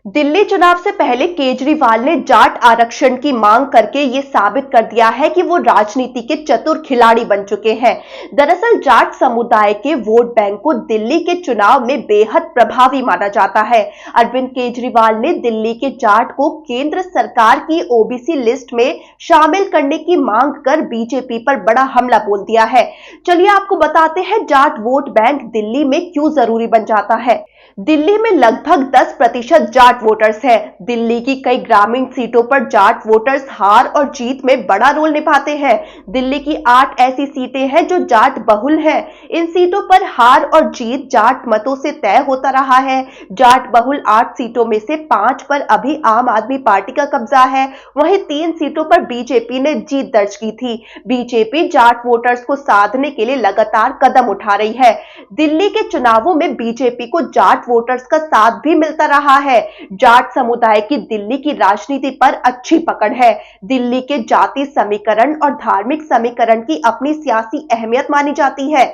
दिल्ली चुनाव से पहले केजरीवाल ने जाट आरक्षण की मांग करके ये साबित कर दिया है कि वो राजनीति के चतुर खिलाड़ी बन चुके हैं। दरअसल जाट समुदाय के वोट बैंक को दिल्ली के चुनाव में बेहद प्रभावी माना जाता है। अरविंद केजरीवाल ने दिल्ली के जाट को केंद्र सरकार की ओबीसी लिस्ट में शामिल करने की मांग कर बीजेपी पर बड़ा हमला बोल दिया है। चलिए आपको बताते हैं जाट वोट बैंक दिल्ली में क्यों जरूरी बन जाता है। दिल्ली में लगभग 10% जाट वोटर्स हैं। दिल्ली की कई ग्रामीण सीटों पर जाट वोटर्स हार और जीत में बड़ा रोल निभाते हैं। दिल्ली की 8 ऐसी सीटें हैं जो जाट बहुल हैं। इन सीटों पर हार और जीत जाट मतों से तय होता रहा है। जाट बहुल 8 सीटों में से 5 पर अभी आम आदमी पार्टी का कब्जा है। वहीं 3 सीटों पर बीजेपी ने जीत दर्ज की थी। बीजेपी जाट वोटर्स को साधने के लिए लगातार कदम उठा रही है। दिल्ली के चुनावों में बीजेपी को जाट वोटर्स का साथ भी मिलता रहा है। जाट समुदाय की दिल्ली की राजनीति पर अच्छी पकड़ है। दिल्ली के जाति समीकरण और धार्मिक समीकरण की अपनी सियासी अहमियत मानी जाती है।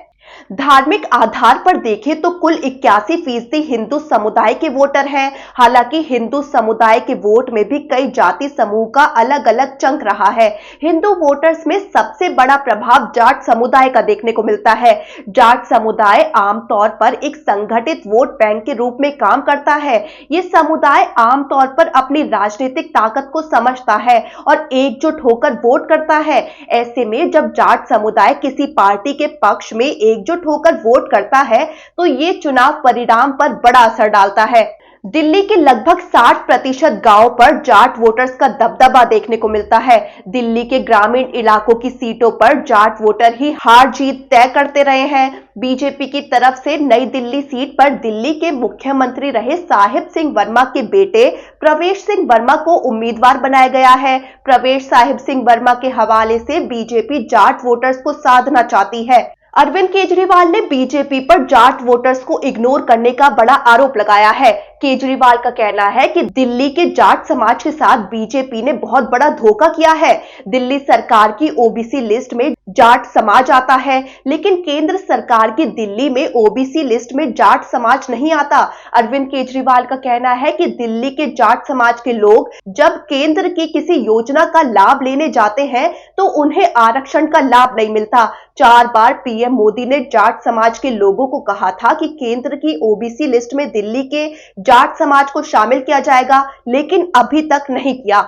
धार्मिक आधार पर देखें तो कुल 81% हिंदू समुदाय के वोटर हैं। हालांकि हिंदू समुदाय के वोट में भी कई जाति समूह का अलग अलग चंक रहा है। हिंदू वोटर्स में सबसे बड़ा प्रभाव जाट समुदाय का देखने को मिलता है। जाट समुदाय आमतौर पर एक संगठित वोट बैंक के रूप में काम करता है। ये समुदाय आमतौर पर अपनी राजनीतिक ताकत को समझता है और एकजुट होकर वोट करता है। ऐसे में जब जाट समुदाय किसी पार्टी के पक्ष में एकजुट होकर वोट करता है तो ये चुनाव परिणाम पर बड़ा असर डालता है। दिल्ली के लगभग 60% गांवों पर जाट वोटर्स का दबदबा देखने को मिलता है। दिल्ली के ग्रामीण इलाकों की सीटों पर जाट वोटर ही हार जीत तय करते रहे हैं। बीजेपी की तरफ से नई दिल्ली सीट पर दिल्ली के मुख्यमंत्री रहे साहिब सिंह वर्मा के बेटे प्रवेश सिंह वर्मा को उम्मीदवार बनाया गया है। प्रवेश साहिब सिंह वर्मा के हवाले से बीजेपी जाट वोटर्स को साधना चाहती है। अरविंद केजरीवाल ने बीजेपी पर जाट वोटर्स को इग्नोर करने का बड़ा आरोप लगाया है। केजरीवाल का कहना है कि दिल्ली के जाट समाज के साथ बीजेपी ने बहुत बड़ा धोखा किया है। दिल्ली सरकार की ओबीसी लिस्ट में जाट समाज आता है, लेकिन केंद्र सरकार की दिल्ली में ओबीसी लिस्ट में जाट समाज नहीं आता। अरविंद केजरीवाल का कहना है कि दिल्ली के जाट समाज के लोग जब केंद्र की किसी योजना का लाभ लेने जाते हैं तो उन्हें आरक्षण का लाभ नहीं मिलता। 4 बार पीएम मोदी ने जाट समाज के लोगों को कहा था कि केंद्र की ओबीसी लिस्ट में दिल्ली के जाट समाज को शामिल किया जाएगा, लेकिन अभी तक नहीं किया।